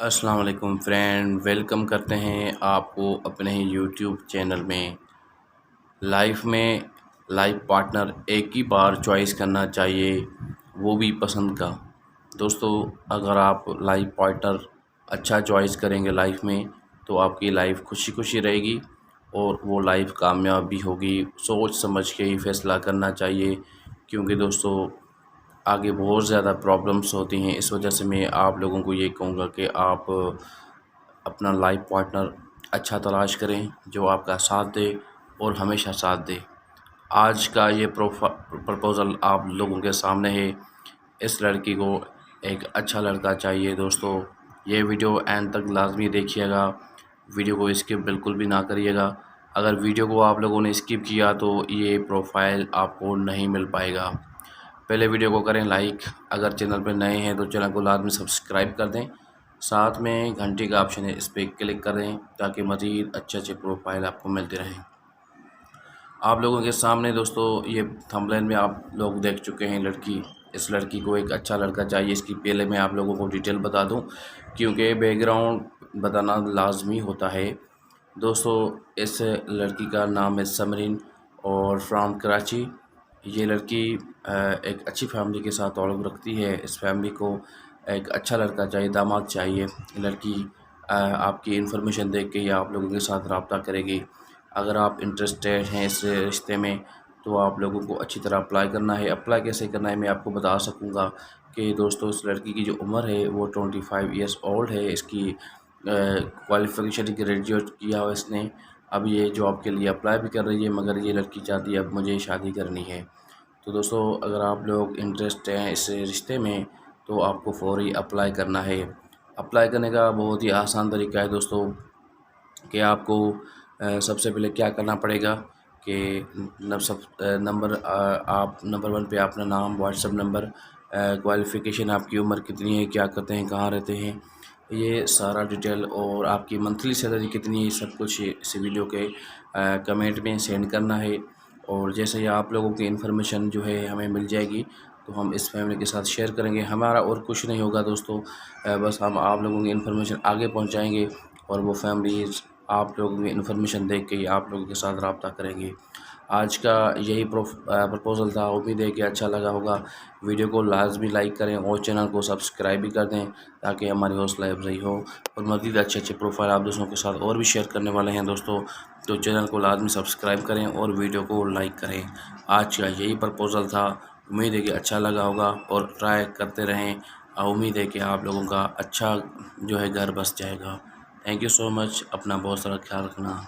अस्सलाम वालेकुम friend, welcome करते हैं आपको अपने ही यूट्यूब चैनल में। लाइफ में लाइफ पार्टनर एक ही बार चॉइस करना चाहिए, वो भी पसंद का। दोस्तों, अगर आप लाइफ पार्टनर अच्छा चॉइस करेंगे लाइफ में, तो आपकी लाइफ खुशी खुशी रहेगी और वो लाइफ कामयाब भी होगी। सोच समझ के ही फैसला करना चाहिए, क्योंकि दोस्तों आगे बहुत ज़्यादा प्रॉब्लम्स होती हैं। इस वजह से मैं आप लोगों को ये कहूँगा कि आप अपना लाइफ पार्टनर अच्छा तलाश करें, जो आपका साथ दे और हमेशा साथ दे। आज का ये प्रपोज़ल आप लोगों के सामने है। इस लड़की को एक अच्छा लड़का चाहिए। दोस्तों, ये वीडियो एंड तक लाजमी देखिएगा, वीडियो को स्किप बिल्कुल भी ना करिएगा। अगर वीडियो को आप लोगों ने स्किप किया तो ये प्रोफाइल आपको नहीं मिल पाएगा। पहले वीडियो को करें लाइक, अगर चैनल पर नए हैं तो चैनल को लाजमी सब्सक्राइब कर दें। साथ में घंटी का ऑप्शन है, इस पर क्लिक करें ताकि मज़ीद अच्छे अच्छे प्रोफाइल आपको मिलते रहें। आप लोगों के सामने दोस्तों ये थंबनेल में आप लोग देख चुके हैं लड़की। इस लड़की को एक अच्छा लड़का चाहिए। इसकी पहले मैं आप लोगों को डिटेल बता दूं, क्योंकि बैकग्राउंड बताना लाजमी होता है। दोस्तों, इस लड़की का नाम है समरीन और फ्रॉम कराची। ये लड़की एक अच्छी फैमिली के साथ ताल्लुक़ रखती है। इस फैमिली को एक अच्छा लड़का चाहिए, दामाद चाहिए। लड़की आपकी इन्फॉर्मेशन देख के ही आप लोगों के साथ रब्ता करेगी। अगर आप इंटरेस्टेड हैं इस रिश्ते में, तो आप लोगों को अच्छी तरह अप्लाई करना है। अप्लाई कैसे करना है मैं आपको बता सकूँगा कि दोस्तों, इस लड़की की जो उम्र है वो 25 ईयर्स ओल्ड है। इसकी क्वालिफ़िकेशन ग्रेजुएट किया हुआ इसने। अब ये जॉब के लिए अप्लाई भी कर रही है, मगर ये लड़की चाहती है अब मुझे शादी करनी है। तो दोस्तों, अगर आप लोग इंटरेस्ट हैं इस रिश्ते में, तो आपको फ़ौरी अप्लाई करना है। अप्लाई करने का बहुत ही आसान तरीका है दोस्तों, कि आपको सबसे पहले क्या करना पड़ेगा कि आप नंबर 1 पे अपना नाम, व्हाट्सएप नंबर, क्वालिफ़िकेशन, आपकी उम्र कितनी है, क्या करते हैं, कहाँ रहते हैं, ये सारा डिटेल, और आपकी मंथली सैलरी कितनी है, सब कुछ इस वीडियो के कमेंट में सेंड करना है। और जैसे ही आप लोगों की इन्फॉर्मेशन जो है हमें मिल जाएगी, तो हम इस फैमिली के साथ शेयर करेंगे। हमारा और कुछ नहीं होगा दोस्तों, बस हम आप लोगों की इन्फॉर्मेशन आगे पहुंचाएंगे और वो फैमिलीज़ आप लोगों की इन्फॉर्मेशन देख के ही आप लोगों के साथ रब्ता करेंगे। आज का यही प्रपोज़ल था। उम्मीद है कि अच्छा लगा होगा। वीडियो को लाजमी लाइक करें और चैनल को सब्सक्राइब भी कर दें, ताकि हमारी हौसला अफजाई हो। और मज़ीद अच्छे अच्छे प्रोफाइल आप दोस्तों के साथ और भी शेयर करने वाले हैं दोस्तों, तो चैनल को लाजमी सब्सक्राइब करें और वीडियो को लाइक करें। आज का यही प्रपोज़ल था। उम्मीद है कि अच्छा लगा होगा और ट्राई करते रहें। उम्मीद है कि आप लोगों का अच्छा जो है घर बस जाएगा। Thank you so much. अपना बहुत सारा ख्याल रखना।